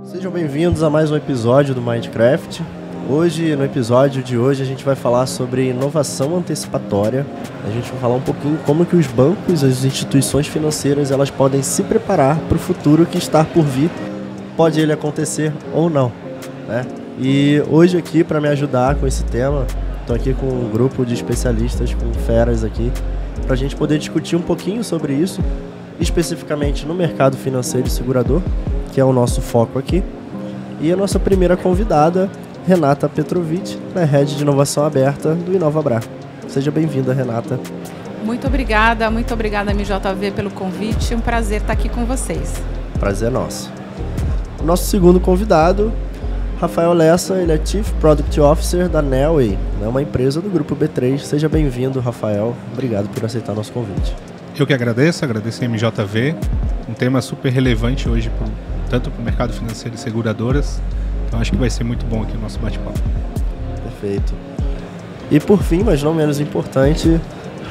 Sejam bem-vindos a mais um episódio do Mindcraft. Hoje, no episódio de hoje, a gente vai falar sobre inovação antecipatória. A gente vai falar um pouquinho como que os bancos, as instituições financeiras, elas podem se preparar para o futuro que está por vir. Pode ele acontecer ou não, né? E hoje aqui, para me ajudar com esse tema, estou aqui com um grupo de especialistas, com feras aqui, para a gente poder discutir um pouquinho sobre isso, especificamente no mercado financeiro e segurador, que é o nosso foco aqui. E a nossa primeira convidada, Renata Petrovic, na Head de Inovação Aberta do InovaBrá. Seja bem-vinda, Renata. Muito obrigada, MJV, pelo convite. Um prazer estar aqui com vocês. Prazer é nosso. O nosso segundo convidado, Rafael Lessa, ele é Chief Product Officer da Nelway, né, uma empresa do Grupo B3. Seja bem-vindo, Rafael. Obrigado por aceitar nosso convite. Eu que agradeço a MJV. Um tema super relevante hoje, tanto para o mercado financeiro e seguradoras. Então acho que vai ser muito bom aqui o nosso bate-papo. Perfeito. E por fim, mas não menos importante,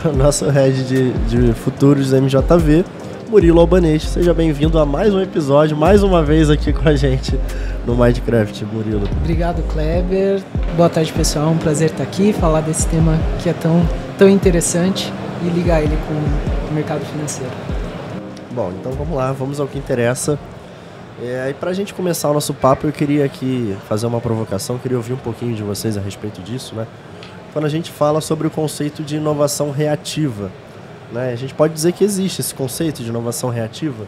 o nosso head de futuros da MJV, Murilo Albanês. Seja bem-vindo a mais um episódio, mais uma vez aqui com a gente no Mindcraft, Murilo. Obrigado, Kleber. Boa tarde, pessoal. Um prazer estar aqui, falar desse tema que é tão interessante e ligar ele com o mercado financeiro. Bom, então vamos lá, vamos ao que interessa. E para a gente começar o nosso papo, eu queria aqui fazer uma provocação, queria ouvir um pouquinho de vocês a respeito disso, né? Quando a gente fala sobre o conceito de inovação reativa, né? A gente pode dizer que existe esse conceito de inovação reativa,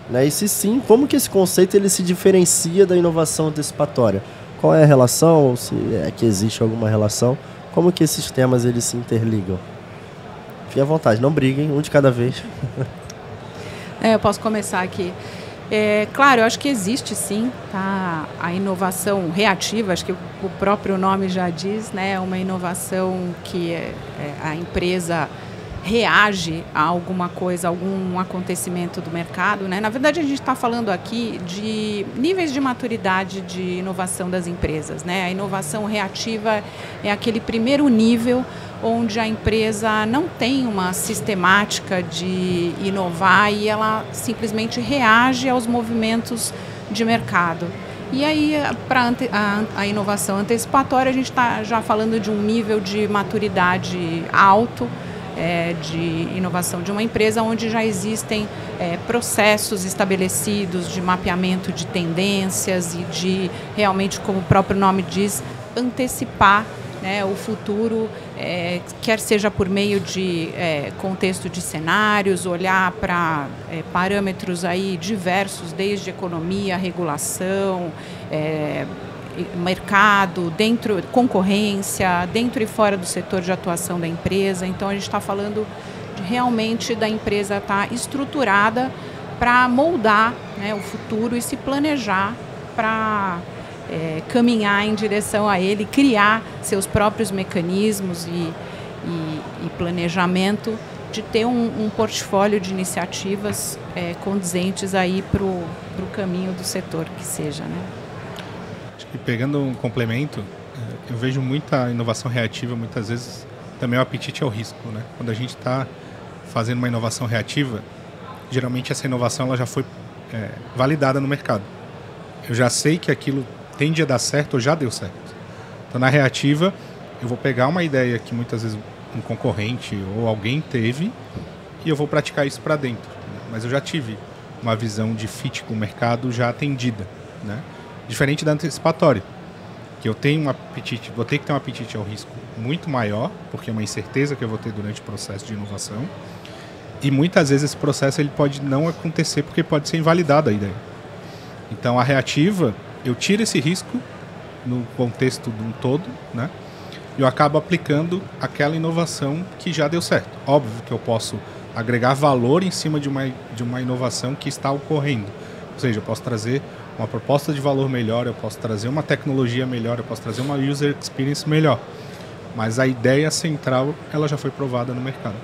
né? E se sim, como que esse conceito ele se diferencia da inovação antecipatória? Qual é a relação, ou se é que existe alguma relação? Como que esses temas eles se interligam? Fiquem à vontade, não briguem, um de cada vez. Eu posso começar aqui. Claro, eu acho que existe sim, tá? A inovação reativa, acho que o próprio nome já diz, né? Uma inovação que a empresa reage a alguma coisa, algum acontecimento do mercado, né? Na verdade, a gente está falando aqui de níveis de maturidade de inovação das empresas, né? A inovação reativa é aquele primeiro nível onde a empresa não tem uma sistemática de inovar e ela simplesmente reage aos movimentos de mercado. E aí, para a inovação antecipatória, a gente está já falando de um nível de maturidade alto, de inovação de uma empresa, onde já existem processos estabelecidos de mapeamento de tendências e de realmente, como o próprio nome diz, antecipar, né, o futuro, quer seja por meio de contexto de cenários, olhar para parâmetros aí diversos, desde economia, regulação, mercado, concorrência, dentro e fora do setor de atuação da empresa. Então a gente está falando realmente da empresa estar estruturada para moldar, né, o futuro e se planejar para caminhar em direção a ele, criar seus próprios mecanismos e planejamento de ter um portfólio de iniciativas condizentes aí para o caminho do setor que seja, né? Acho que pegando um complemento, eu vejo muita inovação reativa, muitas vezes também o apetite ao risco, né? Quando a gente está fazendo uma inovação reativa, geralmente essa inovação ela já foi validada no mercado. Eu já sei que aquilo tende a dar certo ou já deu certo. Então, na reativa, eu vou pegar uma ideia que muitas vezes um concorrente ou alguém teve e eu vou praticar isso para dentro, né? Mas eu já tive uma visão de fit com o mercado já atendida, né? Diferente da antecipatória, que eu tenho um apetite, vou ter que ter um apetite ao risco muito maior, porque é uma incerteza que eu vou ter durante o processo de inovação. E muitas vezes esse processo ele pode não acontecer porque pode ser invalidada a ideia. Então, a reativa, eu tiro esse risco no contexto de um todo, né? E eu acabo aplicando aquela inovação que já deu certo. Óbvio que eu posso agregar valor em cima de uma inovação que está ocorrendo. Ou seja, eu posso trazer uma proposta de valor melhor, eu posso trazer uma tecnologia melhor, eu posso trazer uma user experience melhor. Mas a ideia central, ela já foi provada no mercado.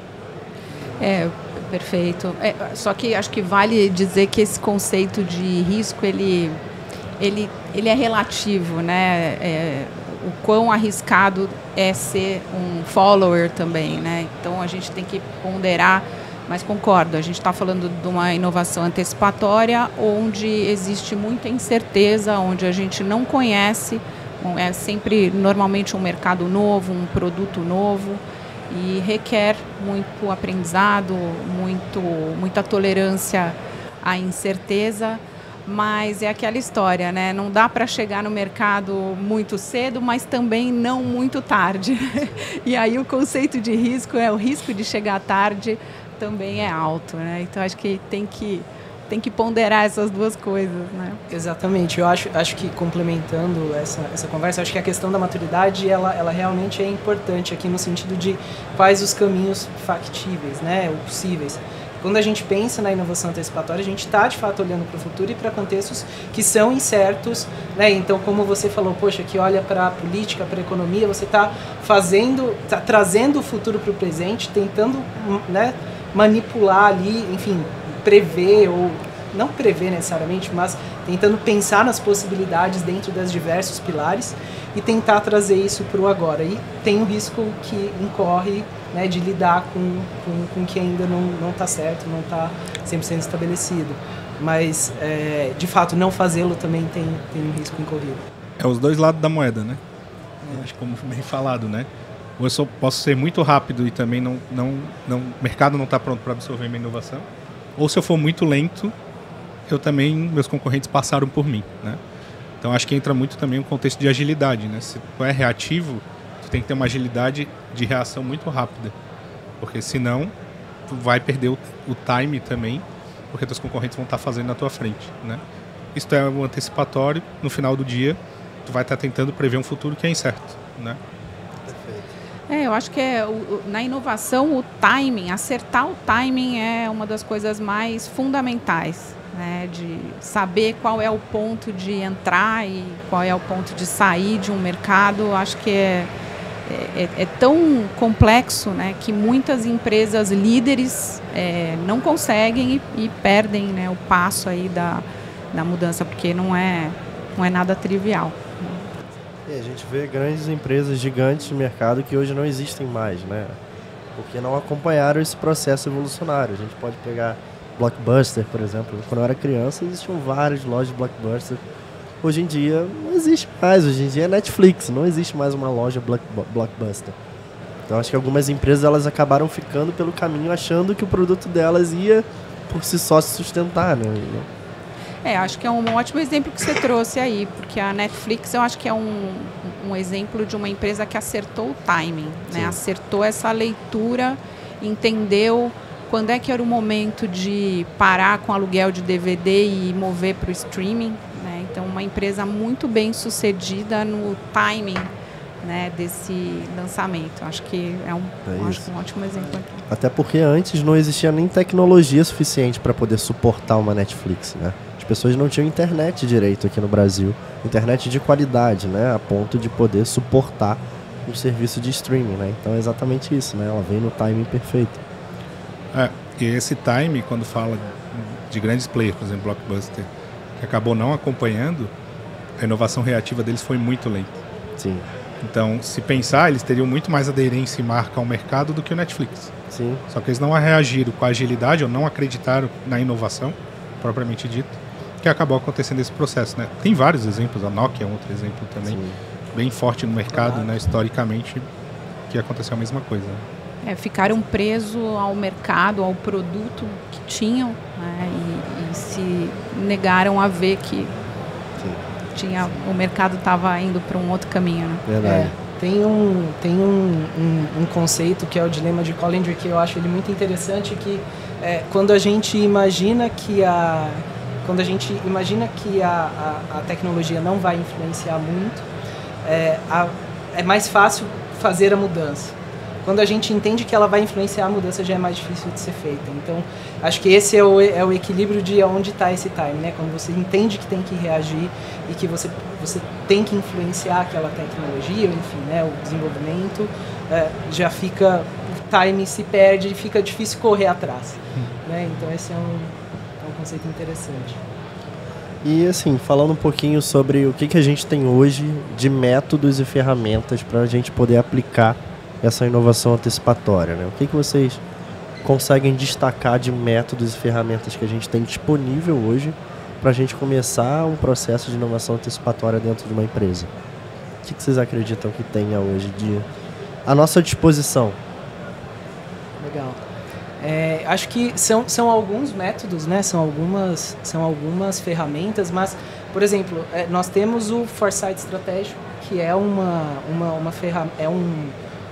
Perfeito. Só que acho que vale dizer que esse conceito de risco, ele é relativo, né? o quão arriscado é ser um follower também, né? Então a gente tem que ponderar, mas concordo, a gente está falando de uma inovação antecipatória onde existe muita incerteza, onde a gente não conhece, é sempre normalmente um mercado novo, um produto novo, e requer muito aprendizado, muita tolerância à incerteza. Mas é aquela história, né? Não dá para chegar no mercado muito cedo, mas também não muito tarde. E aí o conceito de risco o risco de chegar tarde também é alto, né? Então acho que tem que ponderar essas duas coisas, né? Exatamente. Eu acho que complementando essa conversa, acho que a questão da maturidade ela realmente é importante aqui no sentido de quais os caminhos factíveis, né? Ou possíveis. Quando a gente pensa na inovação antecipatória, a gente está, de fato, olhando para o futuro e para contextos que são incertos, né? Então, como você falou, poxa, que olha para a política, para a economia, você está trazendo o futuro para o presente, tentando, né, manipular ali, enfim, prever, ou não prever necessariamente, mas tentando pensar nas possibilidades dentro das diversos pilares e tentar trazer isso para o agora. E tem o risco que incorre, né, de lidar com o que ainda não está certo, não está 100% estabelecido. Mas, de fato, não fazê-lo também tem um risco incorrido. É os dois lados da moeda, né? Acho que como bem falado, né? Ou eu posso ser muito rápido e também o mercado não está pronto para absorver minha inovação. Ou se eu for muito lento, meus concorrentes passaram por mim, né? Então acho que entra muito também o contexto de agilidade, né? Se tu é reativo, tu tem que ter uma agilidade de reação muito rápida, porque senão tu vai perder o time também, porque teus concorrentes vão estar fazendo na tua frente, né? Isso é um antecipatório, no final do dia tu vai estar tentando prever um futuro que é incerto, né? Eu acho que na inovação o timing, acertar o timing é uma das coisas mais fundamentais, né? De saber qual é o ponto de entrar e qual é o ponto de sair de um mercado. Acho que é tão complexo, né, que muitas empresas líderes não conseguem e perdem, né, o passo aí da mudança, porque não é nada trivial. E a gente vê grandes empresas gigantes no mercado que hoje não existem mais, né? Porque não acompanharam esse processo evolucionário. A gente pode pegar Blockbuster, por exemplo. Quando eu era criança, existiam várias lojas de Blockbuster. Hoje em dia não existe mais. Hoje em dia é Netflix, não existe mais uma loja Blockbuster. Então acho que algumas empresas elas acabaram ficando pelo caminho achando que o produto delas ia por si só se sustentar, né? Acho que é um ótimo exemplo que você trouxe aí, porque a Netflix eu acho que é um exemplo de uma empresa que acertou o timing, né? Acertou essa leitura, entendeu quando é que era o momento de parar com o aluguel de DVD e mover para o streaming, né? Então, uma empresa muito bem sucedida no timing, né, desse lançamento. Acho que é um ótimo exemplo aqui. Até porque antes não existia nem tecnologia suficiente para poder suportar uma Netflix, né? As pessoas não tinham internet direito aqui no Brasil, internet de qualidade, né, a ponto de poder suportar um serviço de streaming, né? Então é exatamente isso, né? Ela vem no timing perfeito. E esse time, quando fala de grandes players, por exemplo, Blockbuster, que acabou não acompanhando, a inovação reativa deles foi muito lenta. Sim. Então, se pensar, eles teriam muito mais aderência e marca ao mercado do que o Netflix. Sim. Só que eles não reagiram com agilidade ou não acreditaram na inovação, propriamente dito, que acabou acontecendo esse processo, né? Tem vários exemplos, a Nokia é um outro exemplo também, bem forte no mercado, né, historicamente, que aconteceu a mesma coisa. Ficaram presos ao mercado, ao produto que tinham, né, e se negaram a ver que o mercado estava indo para um outro caminho, né? Verdade. Tem um conceito que é o dilema de Collinger, que eu acho ele muito interessante, que quando a gente imagina que a tecnologia não vai influenciar muito, é mais fácil fazer a mudança. Quando a gente entende que ela vai influenciar, a mudança já é mais difícil de ser feita. Então, acho que esse é o equilíbrio de onde está esse time, né? Quando você entende que tem que reagir e que você tem que influenciar aquela tecnologia, enfim, né? O desenvolvimento, já fica, o time se perde e fica difícil correr atrás, né? Então, esse é um conceito interessante. E assim, falando um pouquinho sobre o que a gente tem hoje de métodos e ferramentas para a gente poder aplicar essa inovação antecipatória, né? O que vocês conseguem destacar de métodos e ferramentas que a gente tem disponível hoje para a gente começar um processo de inovação antecipatória dentro de uma empresa? O que vocês acreditam que tenha hoje à nossa disposição? Legal. Acho que são alguns métodos, né? São algumas ferramentas, mas, por exemplo, nós temos o Foresight estratégico, que é uma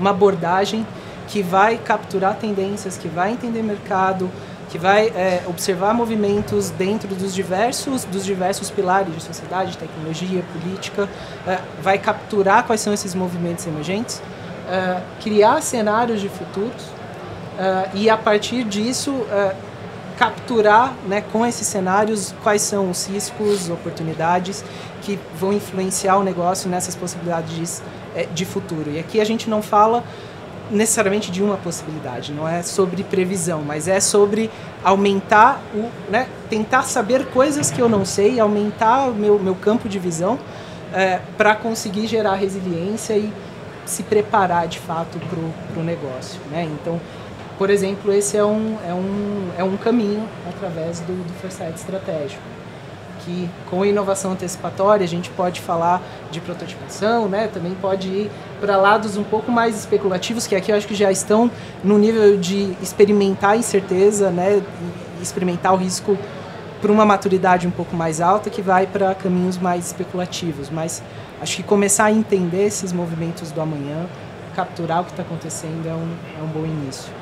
abordagem que vai capturar tendências, que vai entender mercado, que vai observar movimentos dentro dos diversos pilares de sociedade, tecnologia, política, vai capturar quais são esses movimentos emergentes, criar cenários de futuros, e a partir disso capturar, né, com esses cenários quais são os riscos, oportunidades que vão influenciar o negócio nessas possibilidades de futuro. E aqui a gente não fala necessariamente de uma possibilidade, não é sobre previsão, mas é sobre aumentar tentar saber coisas que eu não sei, aumentar o meu campo de visão para conseguir gerar resiliência e se preparar de fato para o negócio, né? Então, por exemplo, esse é um caminho através do Foresight estratégico, que com a inovação antecipatória a gente pode falar de prototipação, né? Também pode ir para lados um pouco mais especulativos, que aqui eu acho que já estão no nível de experimentar a incerteza, né? E experimentar o risco por uma maturidade um pouco mais alta, que vai para caminhos mais especulativos. Mas acho que começar a entender esses movimentos do amanhã, capturar o que está acontecendo é um bom início.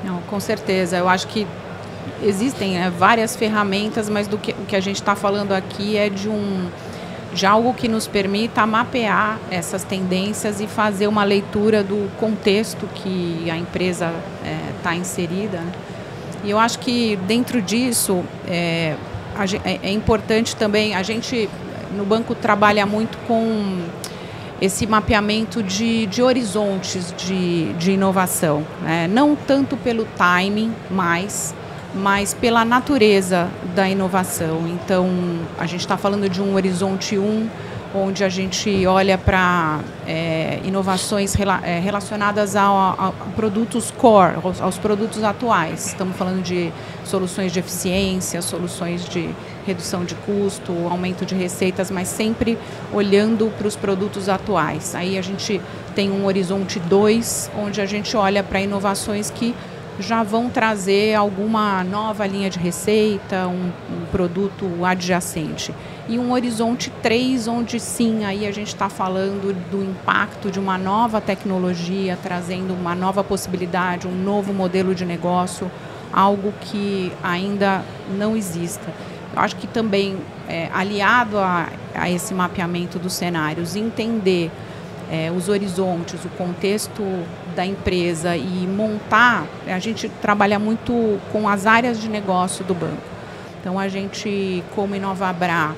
Não, com certeza. Eu acho que existem várias ferramentas, mas o que a gente está falando aqui é de algo que nos permita mapear essas tendências e fazer uma leitura do contexto que a empresa está inserida, né? E eu acho que dentro disso é importante também, a gente no banco trabalha muito com esse mapeamento de horizontes de inovação, né? Não tanto pelo timing, mas pela natureza da inovação. Então, a gente está falando de um horizonte 1, onde a gente olha para inovações relacionadas a produtos core, aos produtos atuais. Estamos falando de soluções de eficiência, soluções de redução de custo, aumento de receitas, mas sempre olhando para os produtos atuais. Aí a gente tem um horizonte 2, onde a gente olha para inovações que já vão trazer alguma nova linha de receita, um produto adjacente. E um horizonte 3, onde sim, aí a gente está falando do impacto de uma nova tecnologia, trazendo uma nova possibilidade, um novo modelo de negócio, algo que ainda não exista. Eu acho que também, aliado a esse mapeamento dos cenários, entender os horizontes, o contexto da empresa e montar, a gente trabalha muito com as áreas de negócio do banco. Então, a gente, como Inovabra,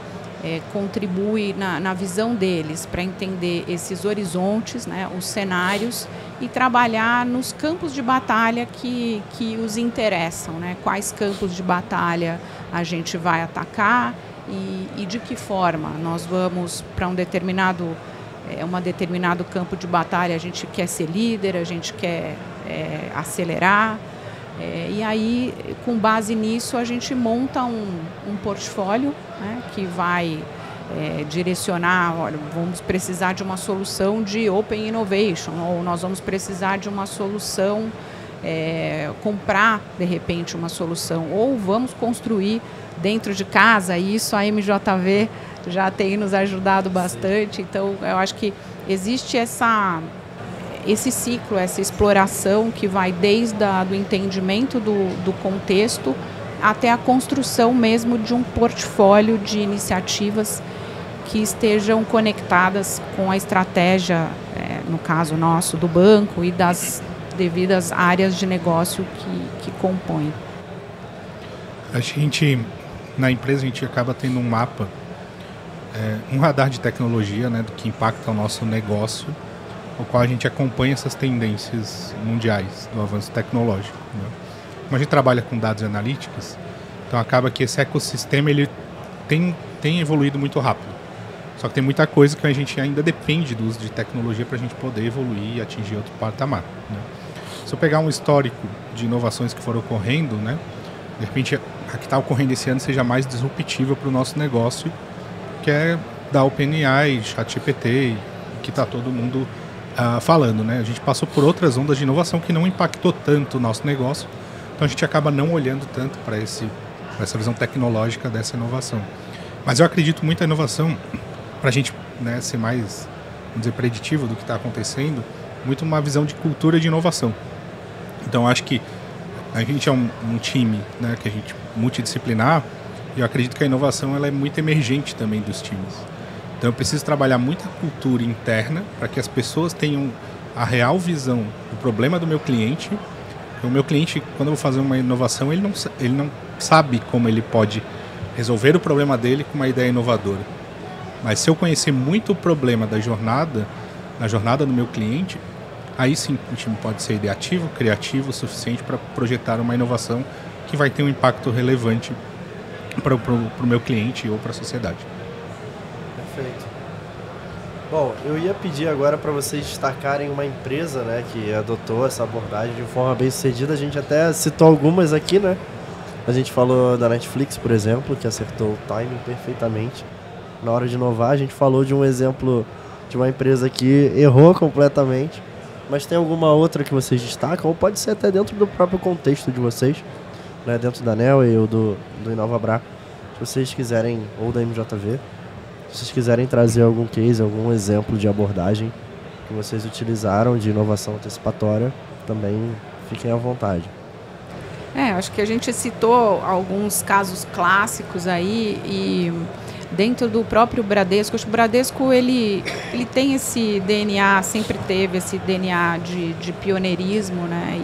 contribui na visão deles para entender esses horizontes, né, os cenários, e trabalhar nos campos de batalha que os interessam, né? Quais campos de batalha a gente vai atacar e de que forma nós vamos para um determinado campo de batalha, a gente quer ser líder, a gente quer acelerar, e aí, com base nisso, a gente monta um portfólio, né, que vai direcionar, olha, vamos precisar de uma solução de Open Innovation, ou nós vamos precisar de uma solução, comprar, de repente, uma solução, ou vamos construir dentro de casa, e isso a MJV já tem nos ajudado bastante. Então, eu acho que existe esse ciclo, essa exploração que vai desde do entendimento do contexto até a construção mesmo de um portfólio de iniciativas que estejam conectadas com a estratégia, no caso nosso, do banco e das devidas áreas de negócio que compõem. A gente, na empresa, a gente acaba tendo um mapa, um radar de tecnologia, né, do que impacta o nosso negócio, o qual a gente acompanha essas tendências mundiais do avanço tecnológico, né? Como a gente trabalha com dados e analíticas, então acaba que esse ecossistema ele tem evoluído muito rápido. Só que tem muita coisa que a gente ainda depende do uso de tecnologia para a gente poder evoluir e atingir outro patamar, né? Se eu pegar um histórico de inovações que foram ocorrendo, né, de repente a que está ocorrendo esse ano seja mais disruptiva para o nosso negócio, que é da OpenAI, ChatGPT, que está todo mundo falando, né? A gente passou por outras ondas de inovação que não impactou tanto o nosso negócio, então a gente acaba não olhando tanto para essa visão tecnológica dessa inovação. Mas eu acredito muito na inovação, para a gente, né, ser mais, vamos dizer, preditivo do que está acontecendo, muito uma visão de cultura de inovação. Então acho que a gente é um time, né, que a gente multidisciplinar, e eu acredito que a inovação ela é muito emergente também dos times. Então eu preciso trabalhar muita cultura interna para que as pessoas tenham a real visão do problema do meu cliente. O meu cliente, quando eu vou fazer uma inovação, ele não sabe como ele pode resolver o problema dele com uma ideia inovadora. Mas se eu conhecer muito o problema na jornada do meu cliente, aí sim o time pode ser ideativo, criativo o suficiente para projetar uma inovação que vai ter um impacto relevante para o meu cliente ou para a sociedade. Perfeito. Bom, eu ia pedir agora para vocês destacarem uma empresa, né, que adotou essa abordagem de forma bem sucedida. A gente até citou algumas aqui, né? A gente falou da Netflix, por exemplo, que acertou o timing perfeitamente na hora de inovar. A gente falou de um exemplo de uma empresa que errou completamente. Mas tem alguma outra que vocês destacam? Ou pode ser até dentro do próprio contexto de vocês, né? Dentro da Neoway ou do InovaBrá, se vocês quiserem, ou da MJV, se vocês quiserem trazer algum case, algum exemplo de abordagem que vocês utilizaram de inovação antecipatória, também fiquem à vontade. Acho que a gente citou alguns casos clássicos aí e dentro do próprio Bradesco, acho que o Bradesco ele tem esse DNA, sempre teve esse DNA de pioneirismo, né?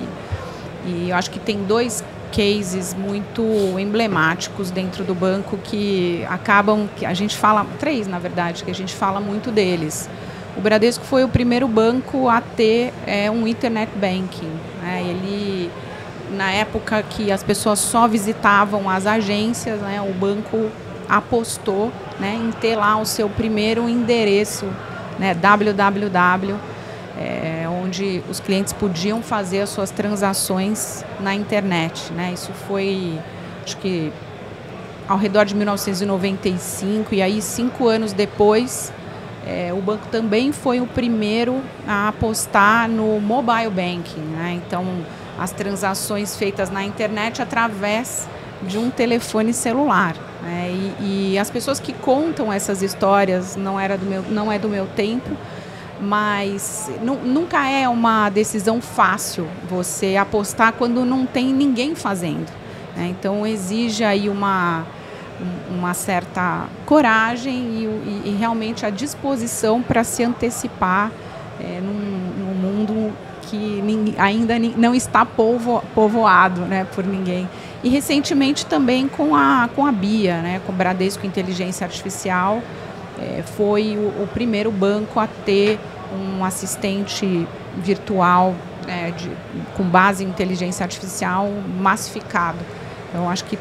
E eu acho que tem dois cases muito emblemáticos dentro do banco que acabam, que a gente fala, três na verdade, que a gente fala muito deles. O Bradesco foi o primeiro banco a ter um internet banking, né? Ele, na época que as pessoas só visitavam as agências, né, o banco apostou, né, em ter lá o seu primeiro endereço, né, www, onde os clientes podiam fazer as suas transações na internet, né? Isso foi, acho que, ao redor de 1995, e aí 5 anos depois, o banco também foi o primeiro a apostar no mobile banking, né? Então, as transações feitas na internet através de um telefone celular, né? E as pessoas que contam essas histórias não é do meu tempo, mas nunca é uma decisão fácil você apostar quando não tem ninguém fazendo, né? Então exige aí uma certa coragem e realmente a disposição para se antecipar num mundo que ainda não está povoado, né, por ninguém. E recentemente também com a BIA, né, com o Bradesco Inteligência Artificial, foi o primeiro banco a ter um assistente virtual com base em inteligência artificial massificado. Então, acho que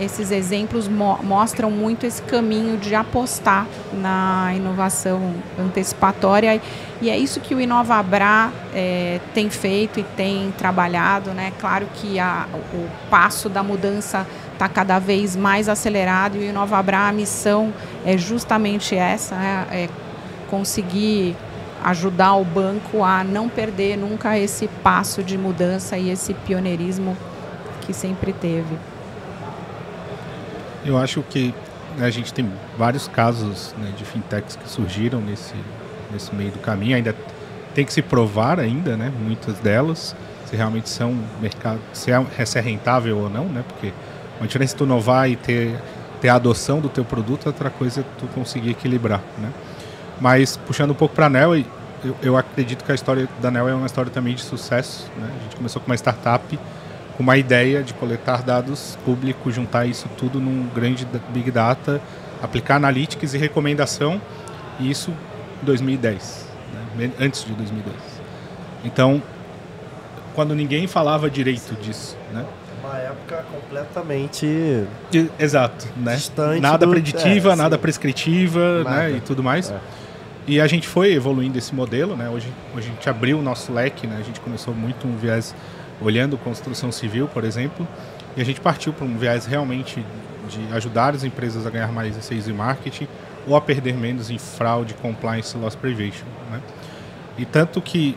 esses exemplos mostram muito esse caminho de apostar na inovação antecipatória, e é isso que o InovaBrá tem feito e tem trabalhado, né? Claro que o passo da mudança está cada vez mais acelerado, e o InovaBrá, a missão é justamente essa, né? É conseguir ajudar o banco a não perder nunca esse passo de mudança e esse pioneirismo que sempre teve. Eu acho que a gente tem vários casos, né, de fintechs que surgiram nesse meio do caminho. Ainda tem que se provar ainda, né, muitas delas, se realmente são mercado, se é rentável ou não, né, porque uma diferença tu inovar e ter a adoção do teu produto, outra coisa é tu conseguir equilibrar, né. Mas puxando um pouco para a Neoway, eu acredito que a história da Neoway é uma história também de sucesso, né. A gente começou com uma startup com uma ideia de coletar dados públicos, juntar isso tudo num grande Big Data, aplicar analytics e recomendação, e isso em 2010, né? Antes de 2010. Então, quando ninguém falava direito disso, né? Uma época completamente exato, né? Distante nada preditiva, nada prescritiva, nada, né? E tudo mais. E a gente foi evoluindo esse modelo, né? Hoje a gente abriu o nosso leque, né? A gente começou muito um viés olhando construção civil, por exemplo, e a gente partiu para um viés realmente de ajudar as empresas a ganhar mais em sales e marketing ou a perder menos em fraude, compliance e loss prevention, né? E tanto que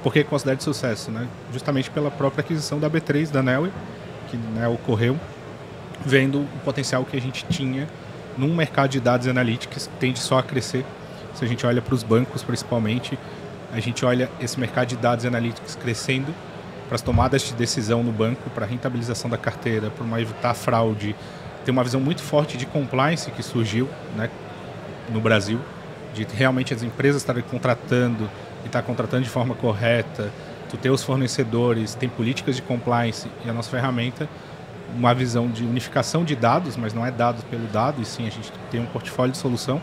por que considero de sucesso, né? Justamente pela própria aquisição da B3, da Neoway, que, né, ocorreu, vendo o potencial que a gente tinha num mercado de dados e analytics que tende só a crescer. Se a gente olha para os bancos, principalmente, a gente olha esse mercado de dados e analytics crescendo para as tomadas de decisão no banco, para a rentabilização da carteira, para evitar fraude. Tem uma visão muito forte de compliance que surgiu, né, no Brasil, de realmente as empresas estarem contratando e estar contratando de forma correta, tu ter os fornecedores, tem políticas de compliance e a nossa ferramenta, uma visão de unificação de dados, mas não é dados pelo dado, e sim a gente tem um portfólio de solução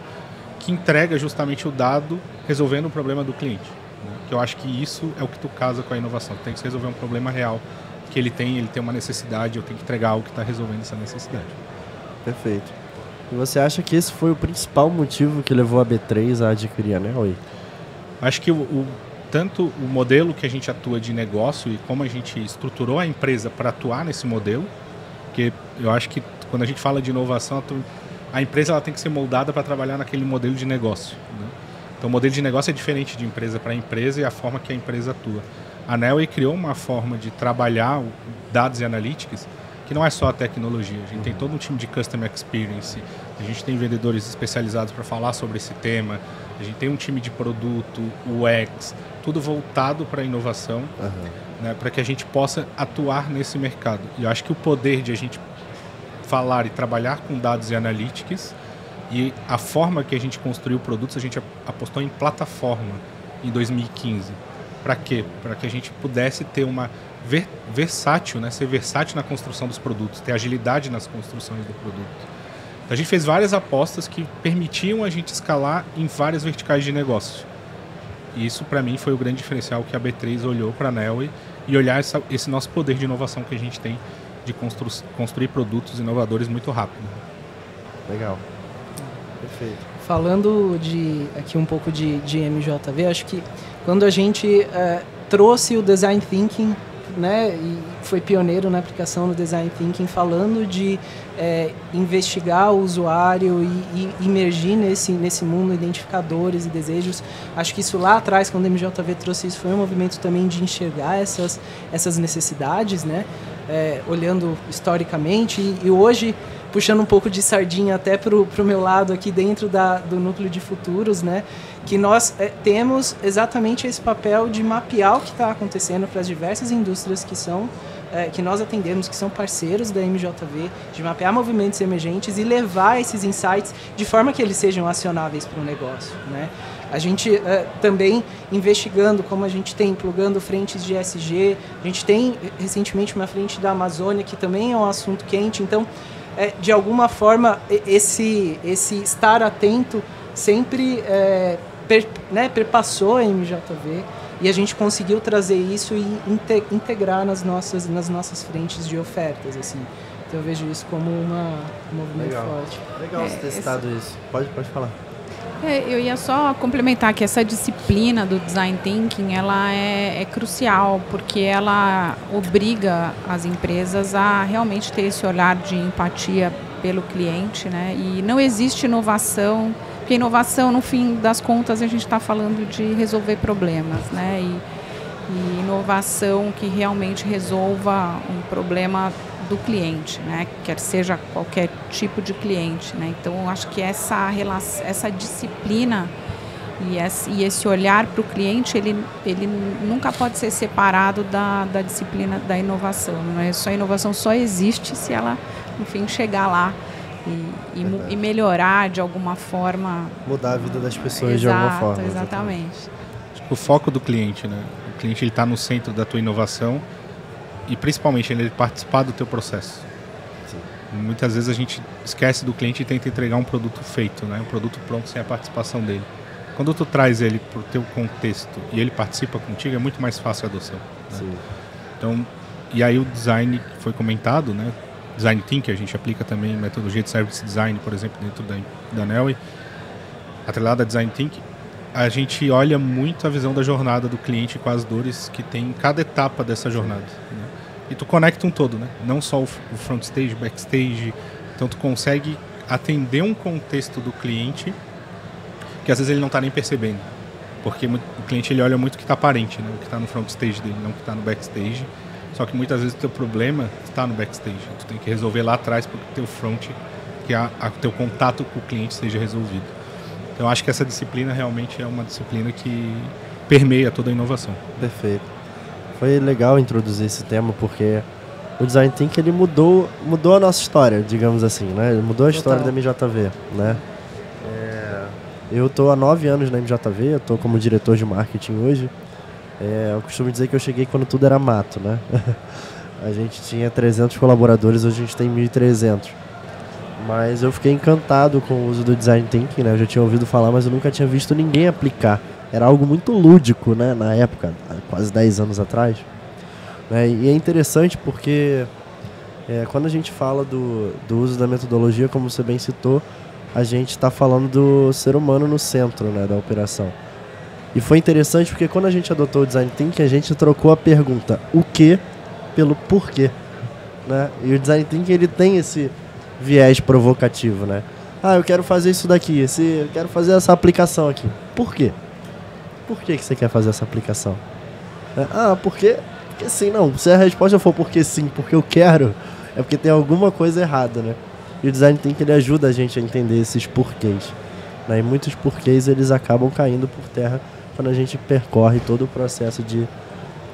que entrega justamente o dado resolvendo o problema do cliente. Né? Que eu acho que isso é o que tu casa com a inovação. Tu tem que resolver um problema real que ele tem uma necessidade, eu tenho que entregar algo que está resolvendo essa necessidade. Perfeito. E você acha que esse foi o principal motivo que levou a B3 a adquirir a Neoway? Acho que tanto o modelo que a gente atua de negócio e como a gente estruturou a empresa para atuar nesse modelo, porque eu acho que quando a gente fala de inovação, a empresa ela tem que ser moldada para trabalhar naquele modelo de negócio, né? Então o modelo de negócio é diferente de empresa para empresa e a forma que a empresa atua. A Neoway criou uma forma de trabalhar dados e analytics que não é só a tecnologia. A gente tem todo um time de Customer Experience, a gente tem vendedores especializados para falar sobre esse tema, a gente tem um time de produto, UX, tudo voltado para a inovação, né, para que a gente possa atuar nesse mercado. E eu acho que o poder de a gente falar e trabalhar com dados e analytics e a forma que a gente construiu produtos, a gente apostou em plataforma em 2015. Para quê? Para que a gente pudesse ter uma versátil, né? Ser versátil na construção dos produtos, ter agilidade nas construções do produto. Então, a gente fez várias apostas que permitiam a gente escalar em várias verticais de negócio. E isso, para mim, foi o grande diferencial que a B3 olhou para a Neoway e olhar esse nosso poder de inovação que a gente tem de construir produtos inovadores muito rápido. Legal. Perfeito. Falando aqui um pouco de MJV, acho que quando a gente trouxe o Design Thinking, né, e foi pioneiro na aplicação do Design Thinking, falando de investigar o usuário e imergir nesse mundo, identificadores e desejos. Acho que isso lá atrás, quando a MJV trouxe isso, foi um movimento também de enxergar essas necessidades, né, olhando historicamente. E hoje, puxando um pouco de sardinha até para o meu lado aqui dentro do núcleo de futuros, né, que nós temos exatamente esse papel de mapear o que está acontecendo para as diversas indústrias que nós atendemos, que são parceiros da MJV, de mapear movimentos emergentes e levar esses insights de forma que eles sejam acionáveis para o negócio, né? A gente também investigando, como a gente tem, plugando frentes de ESG, a gente tem recentemente uma frente da Amazônia, que também é um assunto quente. Então, de alguma forma, esse estar atento sempre perpassou a MJV e a gente conseguiu trazer isso e integrar nas nossas frentes de ofertas, assim. Então eu vejo isso como um movimento forte. Legal você ter testado isso. Pode falar. Eu ia só complementar que essa disciplina do Design Thinking, ela é crucial, porque ela obriga as empresas a realmente ter esse olhar de empatia pelo cliente, né? E não existe inovação, porque inovação, no fim das contas, a gente está falando de resolver problemas, né? E inovação que realmente resolva um problema do cliente, né? Quer seja qualquer tipo de cliente, né? Então, eu acho que essa disciplina e esse olhar para o cliente, ele nunca pode ser separado da disciplina da inovação. Não é só a inovação só existe se ela, no fim, chegar lá e melhorar de alguma forma. Mudar a vida das pessoas de alguma forma. Exatamente. Acho que o foco do cliente, né? O cliente está no centro da tua inovação e principalmente ele participar do teu processo. Sim. Muitas vezes a gente esquece do cliente e tenta entregar um produto feito, né? Um produto pronto sem a participação dele. Quando tu traz ele para o teu contexto e ele participa contigo, é muito mais fácil a adoção. Né? Então, E aí o design que foi comentado, né? Design Thinking, a gente aplica também metodologia de Service Design, por exemplo, dentro da Neoway, atrelada a Design Thinking. A gente olha muito a visão da jornada do cliente com as dores que tem em cada etapa dessa jornada, né? E tu conecta um todo, né? Não só o front stage, backstage. Então tu consegue atender um contexto do cliente que às vezes ele não está nem percebendo. Porque o cliente ele olha muito o que está aparente, né? O que está no front stage dele, não o que está no backstage. Só que muitas vezes o teu problema está no backstage. Tu tem que resolver lá atrás para que o teu front, que o teu contato com o cliente seja resolvido. Então eu acho que essa disciplina realmente é uma disciplina que permeia toda a inovação. Perfeito. Foi legal introduzir esse tema porque o Design Thinking ele mudou a nossa história, digamos assim, né? Ele mudou a história da MJV, né? Eu estou há 9 anos na MJV, eu estou como diretor de marketing hoje. Eu costumo dizer que eu cheguei quando tudo era mato, né? A gente tinha 300 colaboradores, hoje a gente tem 1.300. Mas eu fiquei encantado com o uso do Design Thinking, né? Eu já tinha ouvido falar, mas eu nunca tinha visto ninguém aplicar. Era algo muito lúdico, né? Na época, quase 10 anos atrás. E é interessante porque quando a gente fala do uso da metodologia, como você bem citou, a gente está falando do ser humano no centro, né, da operação. E foi interessante porque quando a gente adotou o Design Thinking, a gente trocou a pergunta o que pelo porquê, né? E o Design Thinking ele tem esse viés provocativo, né? Eu quero fazer isso daqui, eu quero fazer essa aplicação aqui. Por quê? Por que você quer fazer essa aplicação? Porque sim, não. Se a resposta for porque sim, porque eu quero, é porque tem alguma coisa errada, né? E o Design Thinking ele ajuda a gente a entender esses porquês, né? E muitos porquês eles acabam caindo por terra quando a gente percorre todo o processo de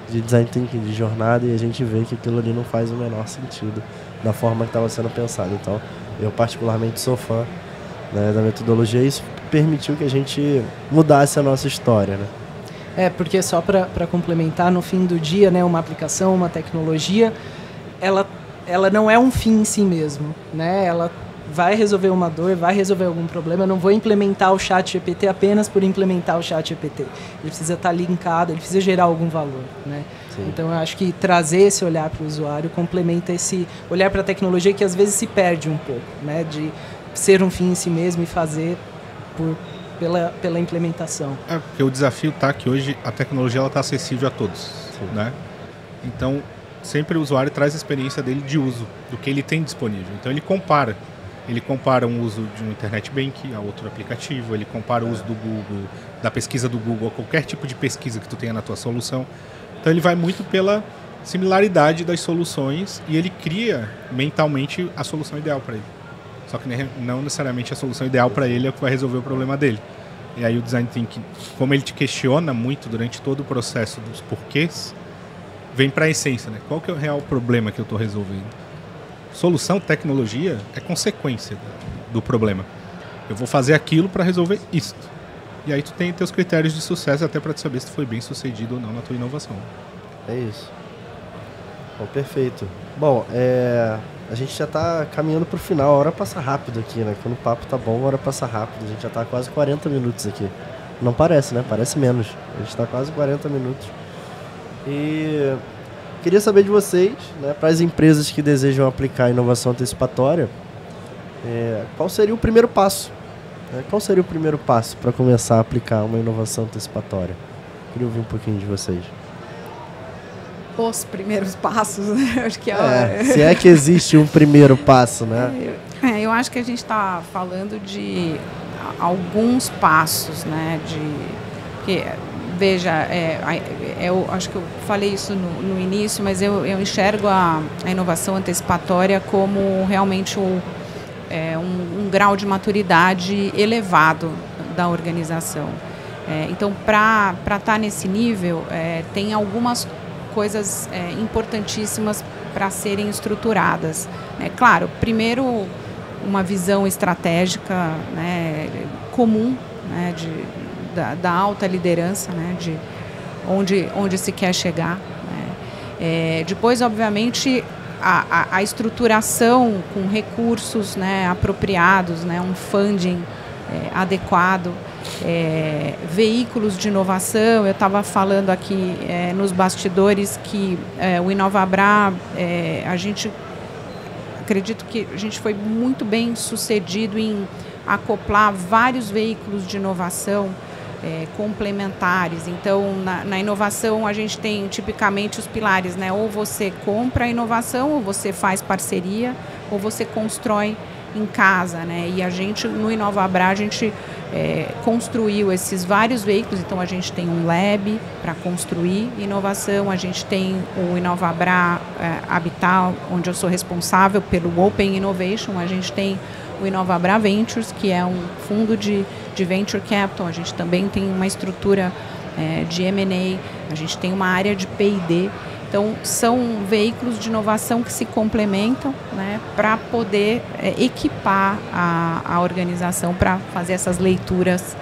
Design Thinking, de jornada, e a gente vê que aquilo ali não faz o menor sentido da forma que estava sendo pensado. Então, eu particularmente sou fã, né, da metodologia, e isso permitiu que a gente mudasse a nossa história, né? Porque só para complementar, no fim do dia, né, uma aplicação, uma tecnologia, ela não é um fim em si mesmo, né? Ela vai resolver uma dor, vai resolver algum problema. Eu não vou implementar o ChatGPT apenas por implementar o ChatGPT. Ele precisa estar linkado, ele precisa gerar algum valor, né? Sim. Então eu acho que trazer esse olhar para o usuário complementa esse olhar para a tecnologia que às vezes se perde um pouco, né? De ser um fim em si mesmo e fazer pela implementação. Porque o desafio está que hoje a tecnologia está acessível a todos, né? Então sempre o usuário traz a experiência dele de uso, do que ele tem disponível. Então ele compara um uso de um Internet Bank a outro aplicativo, ele compara o uso do Google, da pesquisa do Google a qualquer tipo de pesquisa que tu tenha na tua solução. Então ele vai muito pela similaridade das soluções e ele cria mentalmente a solução ideal para ele. Só que não necessariamente a solução ideal para ele é o que vai resolver o problema dele. E aí o Design Thinking, como ele te questiona muito durante todo o processo dos porquês, vem para a essência, né? Qual que é o real problema que eu estou resolvendo? Solução, tecnologia é consequência do problema. Eu vou fazer aquilo para resolver isso. E aí tu tem teus critérios de sucesso até para tu saber se tu foi bem sucedido ou não na tua inovação. É isso. Bom, perfeito. Bom, a gente já está caminhando para o final. A hora passa rápido aqui, né? Quando o papo tá bom, a hora passa rápido. A gente já está quase 40 minutos aqui. Não parece, né? Parece menos. A gente está quase 40 minutos. E queria saber de vocês, né, para as empresas que desejam aplicar inovação antecipatória, qual seria o primeiro passo? Qual seria o primeiro passo para começar a aplicar uma inovação antecipatória? Queria ouvir um pouquinho de vocês. Os primeiros passos, né? Acho que se é que existe um primeiro passo, né? Eu acho que a gente está falando de alguns passos, né? Veja, eu acho que eu falei isso no início, mas eu enxergo a inovação antecipatória como realmente um grau de maturidade elevado da organização. Então, para estar nesse nível, tem algumas coisas importantíssimas para serem estruturadas. Claro, primeiro, uma visão estratégica, né, comum, né, da alta liderança, né, de onde se quer chegar, né. Depois, obviamente, a estruturação com recursos, né, apropriados, né, um funding adequado. veículos de inovação. Eu estava falando aqui nos bastidores que o Inovabra, acredito que a gente foi muito bem sucedido em acoplar vários veículos de inovação complementares. Então, na inovação, a gente tem tipicamente os pilares, né? Ou você compra a inovação, ou você faz parceria, ou você constrói em casa, né? E a gente, no Inovabra, a gente construiu esses vários veículos. Então, a gente tem um lab para construir inovação, a gente tem o Inovabra Habitat, onde eu sou responsável pelo Open Innovation, a gente tem o Inovabra Ventures, que é um fundo de Venture Capital, a gente também tem uma estrutura de M&A, a gente tem uma área de P&D. Então, são veículos de inovação que se complementam, né, para poder equipar a organização para fazer essas leituras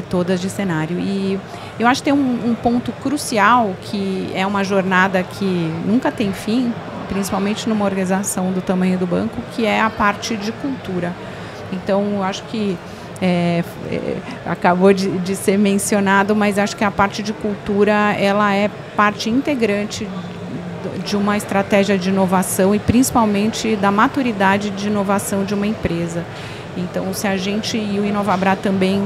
todas de cenário. E eu acho que tem um ponto crucial, que é uma jornada que nunca tem fim, principalmente numa organização do tamanho do banco, que é a parte de cultura. Então, eu acho que acabou de ser mencionado, mas acho que a parte de cultura, ela é parte integrante de uma estratégia de inovação e principalmente da maturidade de inovação de uma empresa. Então, se a gente e o Inovabra também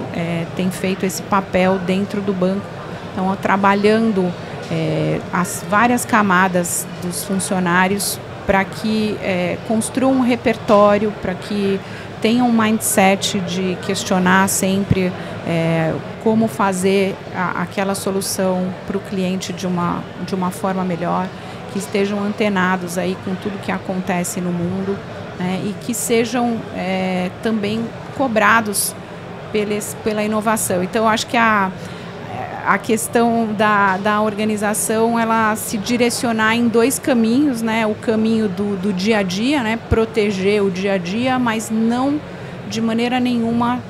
tem feito esse papel dentro do banco, então trabalhando as várias camadas dos funcionários para que construam um repertório, para que tenham um mindset de questionar sempre como fazer aquela solução para o cliente de uma forma melhor, que estejam antenados aí com tudo que acontece no mundo, né, e que sejam também cobrados pela inovação. Então, eu acho que a questão da organização, ela se direcionar em dois caminhos, né? O caminho do dia a dia, né? Proteger o dia a dia, mas não de maneira nenhuma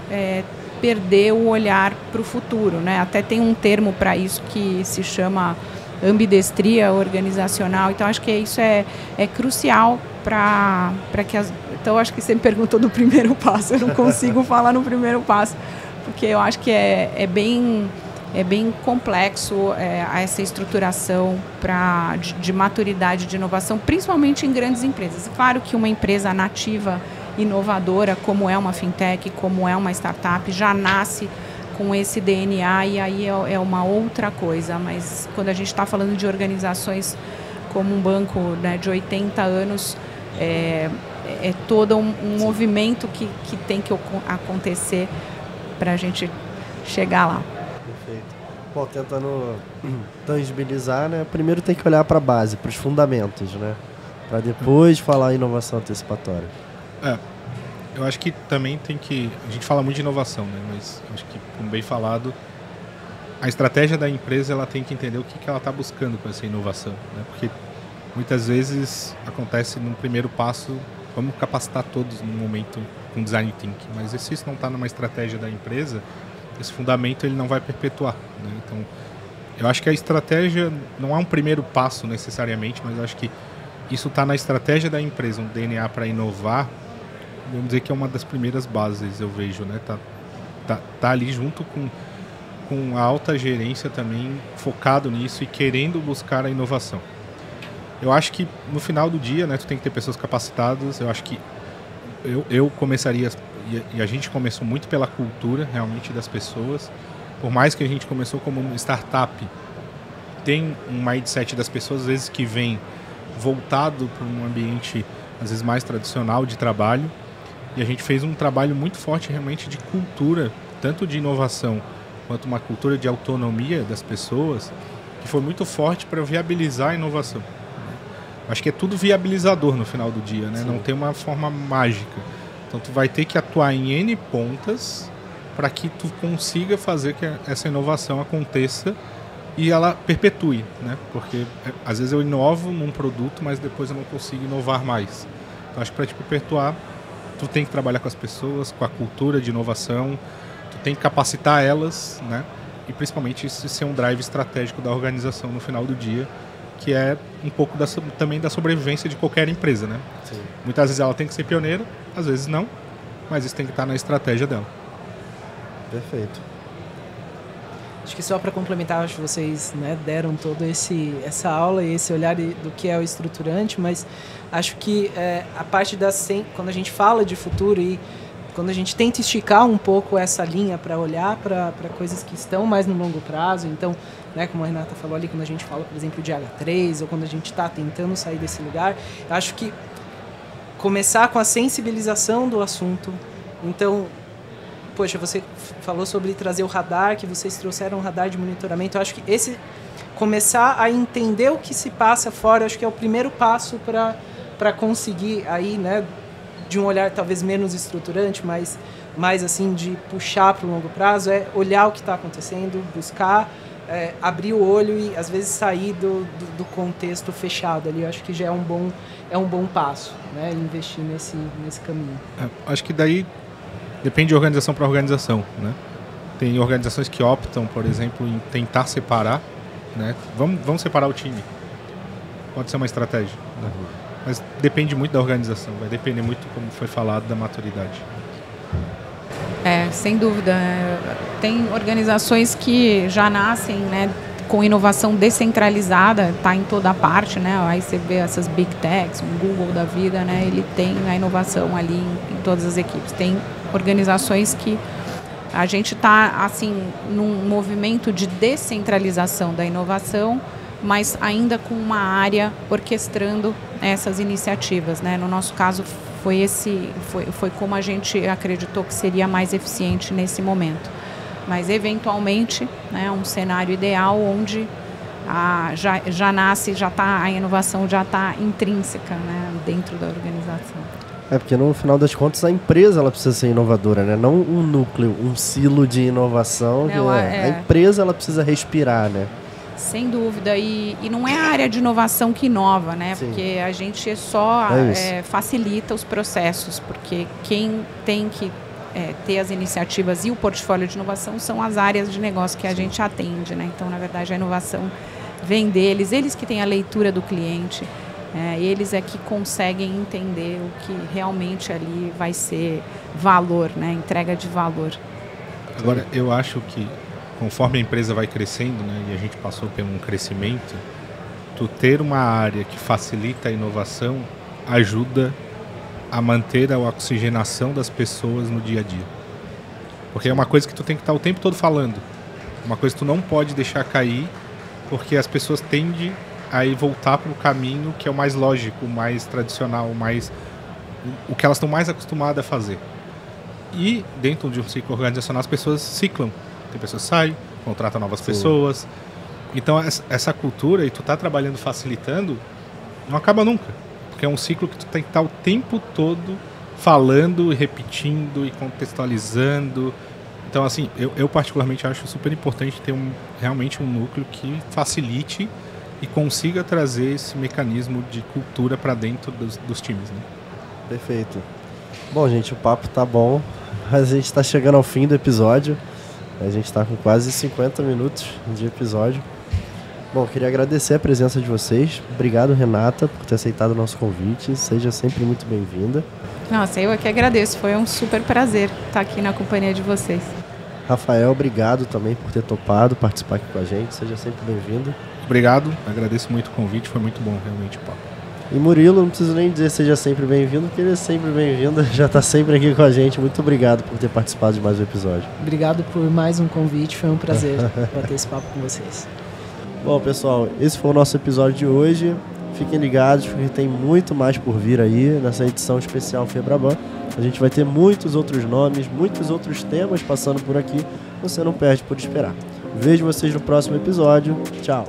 perder o olhar para o futuro, né? Até tem um termo para isso que se chama ambidestria organizacional. Então, acho que isso é crucial para que Então, acho que você me perguntou do primeiro passo. Eu não consigo falar no primeiro passo, porque eu acho que é bem complexo essa estruturação de maturidade de inovação, principalmente em grandes empresas. Claro que uma empresa nativa, inovadora, como é uma fintech, como é uma startup, já nasce com esse DNA e aí é uma outra coisa. Mas quando a gente está falando de organizações como um banco, né, de 80 anos, é todo um movimento que tem que acontecer para a gente chegar lá. Bom, tentando tangibilizar, né? Primeiro tem que olhar para a base, para os fundamentos, né? Para depois falar em inovação antecipatória. Eu acho que também tem que... A gente fala muito de inovação, né? Mas acho que, como bem falado, a estratégia da empresa, ela tem que entender o que ela está buscando com essa inovação, né? Porque muitas vezes acontece no primeiro passo, vamos capacitar todos no momento com design thinking, mas se isso não está numa estratégia da empresa, esse fundamento ele não vai perpetuar, né? Então, eu acho que a estratégia não é um primeiro passo necessariamente, mas eu acho que isso está na estratégia da empresa, um DNA para inovar, vamos dizer que é uma das primeiras bases, eu vejo, né? Tá ali junto com a alta gerência também focado nisso e querendo buscar a inovação. Eu acho que no final do dia, né, tu tem que ter pessoas capacitadas. Eu acho que eu começaria, e a gente começou muito pela cultura realmente das pessoas. Por mais que a gente começou como uma startup, tem um mindset das pessoas às vezes que vem voltado para um ambiente às vezes mais tradicional de trabalho, e a gente fez um trabalho muito forte realmente de cultura, tanto de inovação quanto uma cultura de autonomia das pessoas, que foi muito forte para viabilizar a inovação. Acho que é tudo viabilizador no final do dia, né? Não tem uma forma mágica. Então tu vai ter que atuar em N pontas para que tu consiga fazer que essa inovação aconteça e ela perpetue, né? Porque às vezes eu inovo num produto, mas depois eu não consigo inovar mais. Então acho que para te perpetuar, tu tem que trabalhar com as pessoas, com a cultura de inovação, tu tem que capacitar elas, né? E principalmente isso ser um drive estratégico da organização no final do dia, que é um pouco também da sobrevivência de qualquer empresa, né? Sim. Muitas vezes ela tem que ser pioneira, às vezes não, mas isso tem que estar na estratégia dela. Perfeito. Acho que só para complementar, acho que vocês, né, deram toda essa aula e esse olhar do que é o estruturante, mas acho que a parte quando a gente fala de futuro e quando a gente tenta esticar um pouco essa linha para olhar para coisas que estão mais no longo prazo, então, né, como a Renata falou ali, quando a gente fala, por exemplo, de H3, ou quando a gente está tentando sair desse lugar, eu acho que começar com a sensibilização do assunto. Então, poxa, você falou sobre trazer o radar, que vocês trouxeram um radar de monitoramento. Eu acho que começar a entender o que se passa fora, eu acho que é o primeiro passo para conseguir aí, né, de um olhar talvez menos estruturante, mas mais assim de puxar para o longo prazo, é olhar o que está acontecendo, buscar, abrir o olho e às vezes sair do contexto fechado ali. Eu acho que já é um bom passo, né, investir nesse caminho. Acho que daí depende de organização para organização, né? Tem organizações que optam, por exemplo, em tentar separar, né? Vamos separar o time. Pode ser uma estratégia, né? Mas depende muito da organização, vai depender muito, como foi falado, da maturidade. Sem dúvida. Tem organizações que já nascem, né, com inovação descentralizada, está em toda parte, né? Aí você vê essas big techs, um Google da vida, né? Ele tem a inovação ali em todas as equipes. Tem organizações que a gente está assim num movimento de descentralização da inovação, mas ainda com uma área orquestrando essas iniciativas, né? No nosso caso foi como a gente acreditou que seria mais eficiente nesse momento. Mas eventualmente, né, um cenário ideal onde já nasce, a inovação já está intrínseca, né, dentro da organização. Porque no final das contas a empresa ela precisa ser inovadora, né? Não um núcleo, um silo de inovação. Não, a empresa ela precisa respirar, né? Sem dúvida, e não é a área de inovação que inova, né? Sim. Porque a gente só facilita os processos, porque quem tem que ter as iniciativas e o portfólio de inovação são as áreas de negócio que a gente atende, né? Então, na verdade, a inovação vem deles, eles que têm a leitura do cliente, eles é que conseguem entender o que realmente ali vai ser valor, né? Entrega de valor. Agora, eu acho que conforme a empresa vai crescendo, né, e a gente passou por um crescimento, tu ter uma área que facilita a inovação ajuda a manter a oxigenação das pessoas no dia a dia. Porque é uma coisa que tu tem que estar o tempo todo falando. Uma coisa que tu não pode deixar cair, porque as pessoas tendem a voltar para o caminho que é o mais lógico, o mais tradicional, o que elas estão mais acostumadas a fazer. E dentro de um ciclo organizacional as pessoas ciclam. Tem pessoas que saem, contratam novas pessoas. Então essa cultura, e tu tá trabalhando facilitando, não acaba nunca. Porque é um ciclo que tu tem que estar o tempo todo falando, repetindo e contextualizando. Então, assim, eu particularmente acho super importante ter realmente um núcleo que facilite e consiga trazer esse mecanismo de cultura para dentro dos times, né? Perfeito. Bom, gente, o papo tá bom, mas a gente está chegando ao fim do episódio. A gente está com quase 50 minutos de episódio. Bom, queria agradecer a presença de vocês. Obrigado, Renata, por ter aceitado o nosso convite. Seja sempre muito bem-vinda. Nossa, eu aqui agradeço. Foi um super prazer estar aqui na companhia de vocês. Rafael, obrigado também por ter topado participar aqui com a gente. Seja sempre bem-vindo. Obrigado, agradeço muito o convite. Foi muito bom, realmente, o papo. E Murilo, não preciso nem dizer seja sempre bem-vindo, porque ele é sempre bem-vindo, já está sempre aqui com a gente. Muito obrigado por ter participado de mais um episódio. Obrigado por mais um convite, foi um prazer bater esse papo com vocês. Bom, pessoal, esse foi o nosso episódio de hoje. Fiquem ligados, porque tem muito mais por vir aí nessa edição especial Febraban. A gente vai ter muitos outros nomes, muitos outros temas passando por aqui. Você não perde por esperar. Vejo vocês no próximo episódio. Tchau.